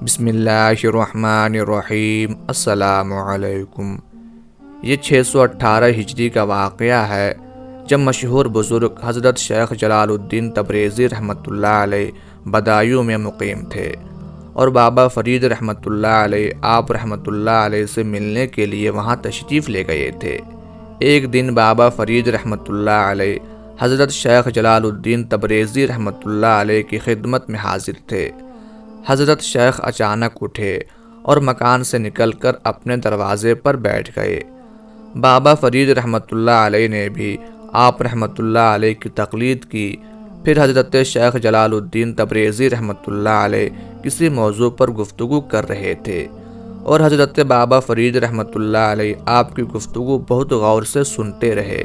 بسم اللہ الرحمن الرحیم۔ السلام علیکم۔ یہ 618 ہجری کا واقعہ ہے جب مشہور بزرگ حضرت شیخ جلال الدین تبریزی رحمۃ اللہ علیہ بدایوں میں مقیم تھے اور بابا فرید رحمۃ اللہ علیہ آپ رحمۃ اللہ علیہ سے ملنے کے لیے وہاں تشریف لے گئے تھے۔ ایک دن بابا فرید رحمۃ اللہ علیہ حضرت شیخ جلال الدین تبریزی رحمۃ اللہ علیہ کی خدمت میں حاضر تھے۔ حضرت شیخ اچانک اٹھے اور مکان سے نکل کر اپنے دروازے پر بیٹھ گئے۔ بابا فرید رحمۃ اللہ علیہ نے بھی آپ رحمۃ اللہ علیہ کی تقلید کی۔ پھر حضرت شیخ جلال الدین تبریزی رحمۃ اللہ علیہ کسی موضوع پر گفتگو کر رہے تھے اور حضرت بابا فرید رحمۃ اللہ علیہ آپ کی گفتگو بہت غور سے سنتے رہے۔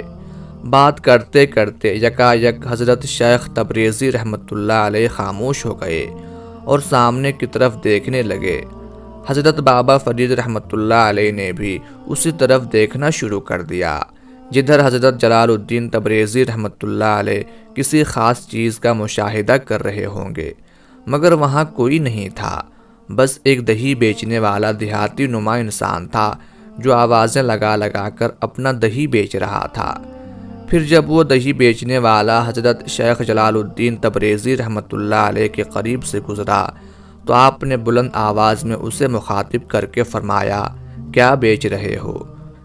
بات کرتے کرتے یکایک حضرت شیخ تبریزی رحمۃ اللہ علیہ خاموش ہو گئے اور سامنے کی طرف دیکھنے لگے۔ حضرت بابا فرید رحمۃ اللہ علیہ نے بھی اسی طرف دیکھنا شروع کر دیا جدھر حضرت جلال الدین تبریزی رحمۃ اللہ علیہ کسی خاص چیز کا مشاہدہ کر رہے ہوں گے، مگر وہاں کوئی نہیں تھا۔ بس ایک دہی بیچنے والا دیہاتی نما انسان تھا جو آوازیں لگا لگا کر اپنا دہی بیچ رہا تھا۔ پھر جب وہ دہی بیچنے والا حضرت شیخ جلال الدین تبریزی رحمۃ اللہ علیہ کے قریب سے گزرا تو آپ نے بلند آواز میں اسے مخاطب کر کے فرمایا، کیا بیچ رہے ہو؟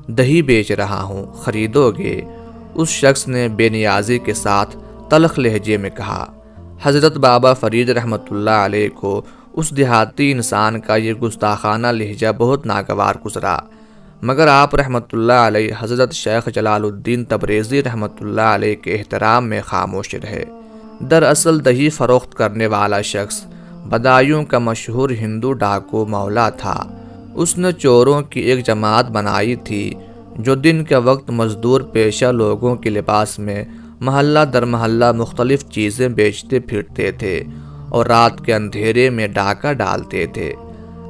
دہی بیچ رہا ہوں، خریدو گے؟ اس شخص نے بے نیازی کے ساتھ تلخ لہجے میں کہا۔ حضرت بابا فرید رحمۃ اللہ علیہ کو اس دیہاتی انسان کا یہ گستاخانہ لہجہ بہت ناگوار گزرا، مگر آپ رحمۃ اللہ علیہ حضرت شیخ جلال الدین تبریزی رحمۃ اللہ علیہ کے احترام میں خاموش رہے۔ دراصل دہی فروخت کرنے والا شخص بدایوں کا مشہور ہندو ڈاکو مولا تھا۔ اس نے چوروں کی ایک جماعت بنائی تھی جو دن کے وقت مزدور پیشہ لوگوں کے لباس میں محلہ در محلہ مختلف چیزیں بیچتے پھرتے تھے اور رات کے اندھیرے میں ڈاکہ ڈالتے تھے۔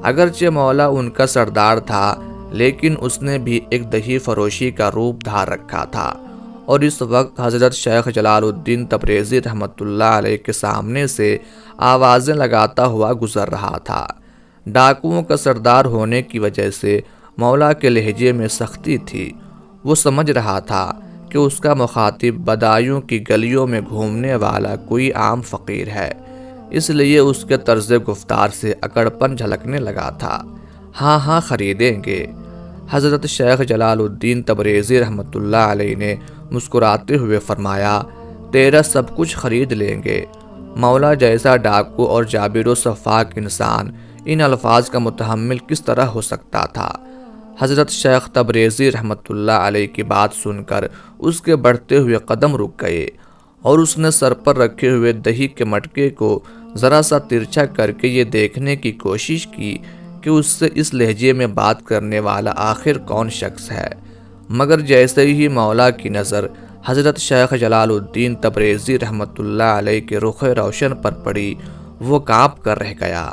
اگرچہ مولا ان کا سردار تھا، لیکن اس نے بھی ایک دہی فروشی کا روپ دھار رکھا تھا اور اس وقت حضرت شیخ جلال الدین تبریزی رحمۃ اللہ علیہ کے سامنے سے آوازیں لگاتا ہوا گزر رہا تھا۔ ڈاکوؤں کا سردار ہونے کی وجہ سے مولا کے لہجے میں سختی تھی۔ وہ سمجھ رہا تھا کہ اس کا مخاطب بدایوں کی گلیوں میں گھومنے والا کوئی عام فقیر ہے، اس لیے اس کے طرز گفتار سے اکڑپن جھلکنے لگا تھا۔ ہاں خریدیں گے، حضرت شیخ جلال الدین تبریزی رحمۃ اللہ علیہ نے مسکراتے ہوئے فرمایا، تیرا سب کچھ خرید لیں گے۔ مولا جیسا ڈاکو اور جابر و سفاک انسان ان الفاظ کا متحمل کس طرح ہو سکتا تھا؟ حضرت شیخ تبریزی رحمۃ اللہ علیہ کی بات سن کر اس کے بڑھتے ہوئے قدم رک گئے اور اس نے سر پر رکھے ہوئے دہی کے مٹکے کو ذرا سا ترچھا کر کے یہ دیکھنے کی کوشش کی کہ اس سے اس لہجے میں بات کرنے والا آخر کون شخص ہے، مگر جیسے ہی مولا کی نظر حضرت شیخ جلال الدین تبریزی رحمۃ اللہ علیہ کے رخ روشن پر پڑی، وہ کانپ کر رہ گیا۔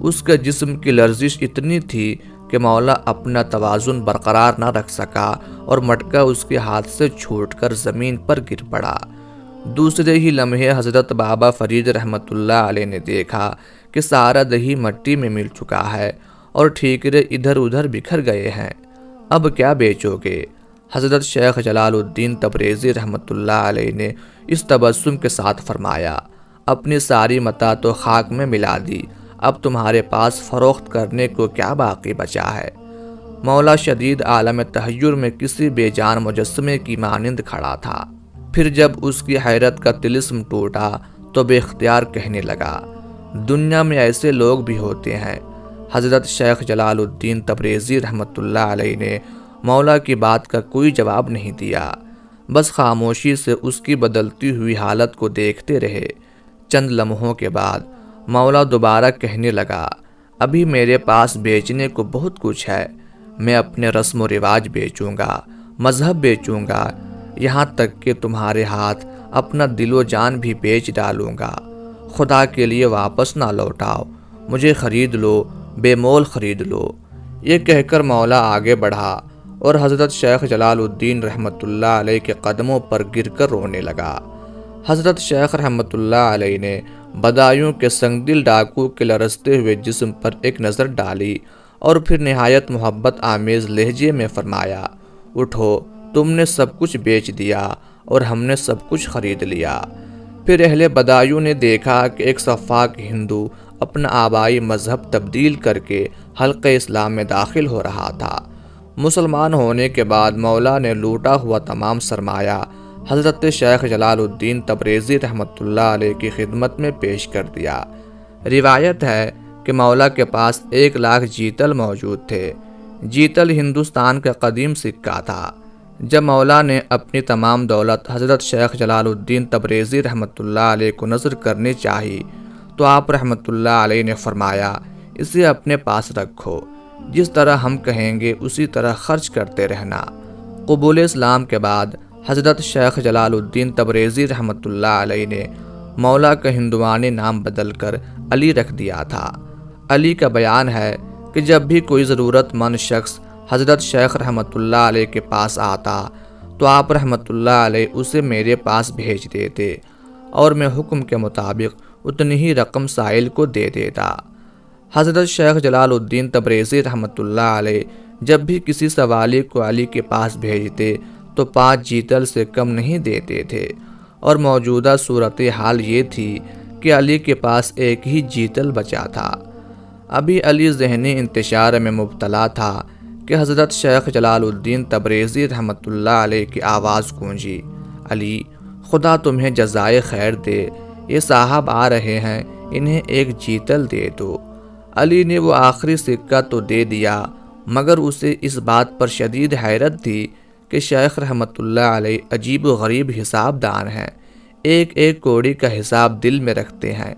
اس کے جسم کی لرزش اتنی تھی کہ مولا اپنا توازن برقرار نہ رکھ سکا اور مٹکا اس کے ہاتھ سے چھوٹ کر زمین پر گر پڑا۔ دوسرے ہی لمحے حضرت بابا فرید رحمۃ اللہ علیہ نے دیکھا کہ سارا دہی مٹی میں مل چکا ہے اور ٹھیکرے ادھر ادھر بکھر گئے ہیں۔ اب کیا بیچو گے؟ حضرت شیخ جلال الدین تبریزی رحمۃ اللہ علیہ نے اس تبسم کے ساتھ فرمایا، اپنی ساری متاع تو خاک میں ملا دی، اب تمہارے پاس فروخت کرنے کو کیا باقی بچا ہے؟ مولا شدید عالم تحیر میں کسی بے جان مجسمے کی مانند کھڑا تھا۔ پھر جب اس کی حیرت کا طلسم ٹوٹا تو بے اختیار کہنے لگا، دنیا میں ایسے لوگ بھی ہوتے ہیں۔ حضرت شیخ جلال الدین تبریزی رحمۃ اللہ علیہ نے مولا کی بات کا کوئی جواب نہیں دیا، بس خاموشی سے اس کی بدلتی ہوئی حالت کو دیکھتے رہے۔ چند لمحوں کے بعد مولا دوبارہ کہنے لگا، ابھی میرے پاس بیچنے کو بہت کچھ ہے، میں اپنے رسم و رواج بیچوں گا، مذہب بیچوں گا، یہاں تک کہ تمہارے ہاتھ اپنا دل و جان بھی بیچ ڈالوں گا۔ خدا کے لیے واپس نہ لوٹاؤ، مجھے خرید لو، بے مول خرید لو۔ یہ کہہ کر مولا آگے بڑھا اور حضرت شیخ جلال الدین رحمۃ اللہ علیہ کے قدموں پر گر کر رونے لگا۔ حضرت شیخ رحمۃ اللہ علیہ نے بدایوں کے سنگ دل ڈاکو کے لرزتے ہوئے جسم پر ایک نظر ڈالی اور پھر نہایت محبت آمیز لہجے میں فرمایا، اٹھو، تم نے سب کچھ بیچ دیا اور ہم نے سب کچھ خرید لیا۔ پھر اہل بدایوں نے دیکھا کہ ایک سفاک ہندو اپنا آبائی مذہب تبدیل کر کے حلقہ اسلام میں داخل ہو رہا تھا۔ مسلمان ہونے کے بعد مولا نے لوٹا ہوا تمام سرمایہ حضرت شیخ جلال الدین تبریزی رحمۃ اللہ علیہ کی خدمت میں پیش کر دیا۔ روایت ہے کہ مولا کے پاس 1,00,000 جیتل موجود تھے۔ جیتل ہندوستان کا قدیم سکہ تھا۔ جب مولا نے اپنی تمام دولت حضرت شیخ جلال الدین تبریزی رحمۃ اللہ علیہ کو نذر کرنی چاہی تو آپ رحمۃ اللہ علیہ نے فرمایا، اسے اپنے پاس رکھو، جس طرح ہم کہیں گے اسی طرح خرچ کرتے رہنا۔ قبول اسلام کے بعد حضرت شیخ جلال الدین تبریزی رحمۃ اللہ علیہ نے مولا کا ہندوانی نام بدل کر علی رکھ دیا تھا۔ علی کا بیان ہے کہ جب بھی کوئی ضرورت مند شخص حضرت شیخ رحمۃ اللہ علیہ کے پاس آتا تو آپ رحمۃ اللہ علیہ اسے میرے پاس بھیج دیتے اور میں حکم کے مطابق اتنی ہی رقم سائل کو دے دیتا۔ حضرت شیخ جلال الدین تبریزی رحمۃ اللہ علیہ جب بھی کسی سوالی کو علی کے پاس بھیجتے تو 5 جیتل سے کم نہیں دیتے تھے، اور موجودہ صورتحال یہ تھی کہ علی کے پاس ایک ہی جیتل بچا تھا۔ ابھی علی ذہنی انتشار میں مبتلا تھا کہ حضرت شیخ جلال الدین تبریزی رحمۃ اللہ علیہ کی آواز گونجی، علی، خدا تمہیں جزائے خیر دے، یہ صاحب آ رہے ہیں، انہیں ایک جیتل دے دو۔ علی نے وہ آخری سکہ تو دے دیا، مگر اسے اس بات پر شدید حیرت تھی کہ شیخ رحمۃ اللہ علیہ عجیب و غریب حساب دان ہیں، ایک ایک کوڑی کا حساب دل میں رکھتے ہیں۔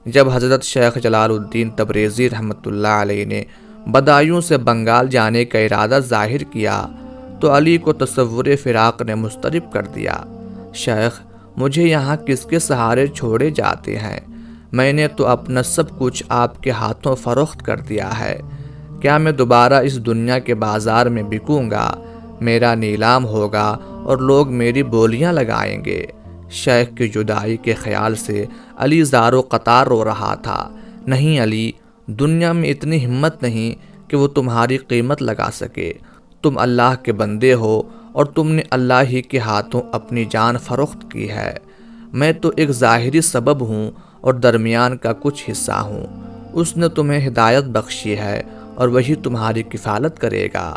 جب حضرت شیخ جلال الدین تبریزی رحمۃ اللہ علیہ نے بدایوں سے بنگال جانے کا ارادہ ظاہر کیا تو علی کو تصور فراق نے مضطرب کر دیا۔ شیخ، مجھے یہاں کس کے سہارے چھوڑے جاتے ہیں؟ میں نے تو اپنا سب کچھ آپ کے ہاتھوں فروخت کر دیا ہے، کیا میں دوبارہ اس دنیا کے بازار میں بکوں گا؟ میرا نیلام ہوگا اور لوگ میری بولیاں لگائیں گے۔ شیخ کی جدائی کے خیال سے علی زار و قطار رو رہا تھا۔ نہیں علی، دنیا میں اتنی ہمت نہیں کہ وہ تمہاری قیمت لگا سکے۔ تم اللہ کے بندے ہو اور تم نے اللہ ہی کے ہاتھوں اپنی جان فروخت کی ہے۔ میں تو ایک ظاہری سبب ہوں اور درمیان کا کچھ حصہ ہوں۔ اس نے تمہیں ہدایت بخشی ہے اور وہی تمہاری کفالت کرے گا۔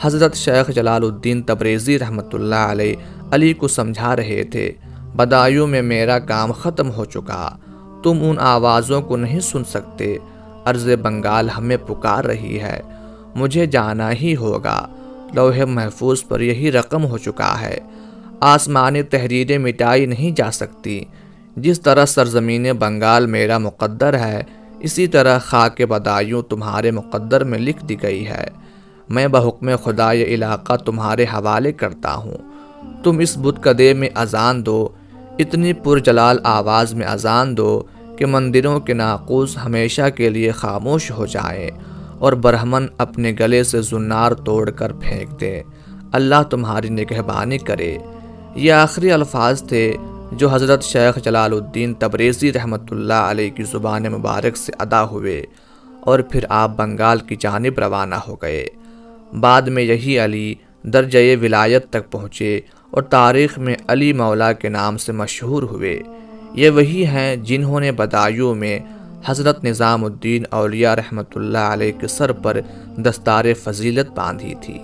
حضرت شیخ جلال الدین تبریزی رحمۃ اللہ علیہ علی کو سمجھا رہے تھے، بدایوں میں میرا کام ختم ہو چکا، تم ان آوازوں کو نہیں سن سکتے، ارض بنگال ہمیں پکار رہی ہے، مجھے جانا ہی ہوگا، لوح محفوظ پر یہی رقم ہو چکا ہے، آسمانی تحریریں مٹائی نہیں جا سکتی، جس طرح سرزمین بنگال میرا مقدر ہے اسی طرح خاک بدایوں تمہارے مقدر میں لکھ دی گئی ہے، میں بحکم خدا یہ علاقہ تمہارے حوالے کرتا ہوں، تم اس بت کدے میں اذان دو، اتنی پرجلال آواز میں اذان دو کہ مندروں کے ناقوس ہمیشہ کے لیے خاموش ہو جائیں اور برہمن اپنے گلے سے زنار توڑ کر پھینک دے، اللہ تمہاری نگہبانی کرے۔ یہ آخری الفاظ تھے جو حضرت شیخ جلال الدین تبریزی رحمۃ اللہ علیہ کی زبان مبارک سے ادا ہوئے اور پھر آپ بنگال کی جانب روانہ ہو گئے۔ بعد میں یہی علی درجۂ ولایت تک پہنچے اور تاریخ میں علی مولا کے نام سے مشہور ہوئے۔ یہ وہی ہیں جنہوں نے بدایوں میں حضرت نظام الدین اولیاء رحمۃ اللہ علیہ کے سر پر دستار فضیلت باندھی تھی۔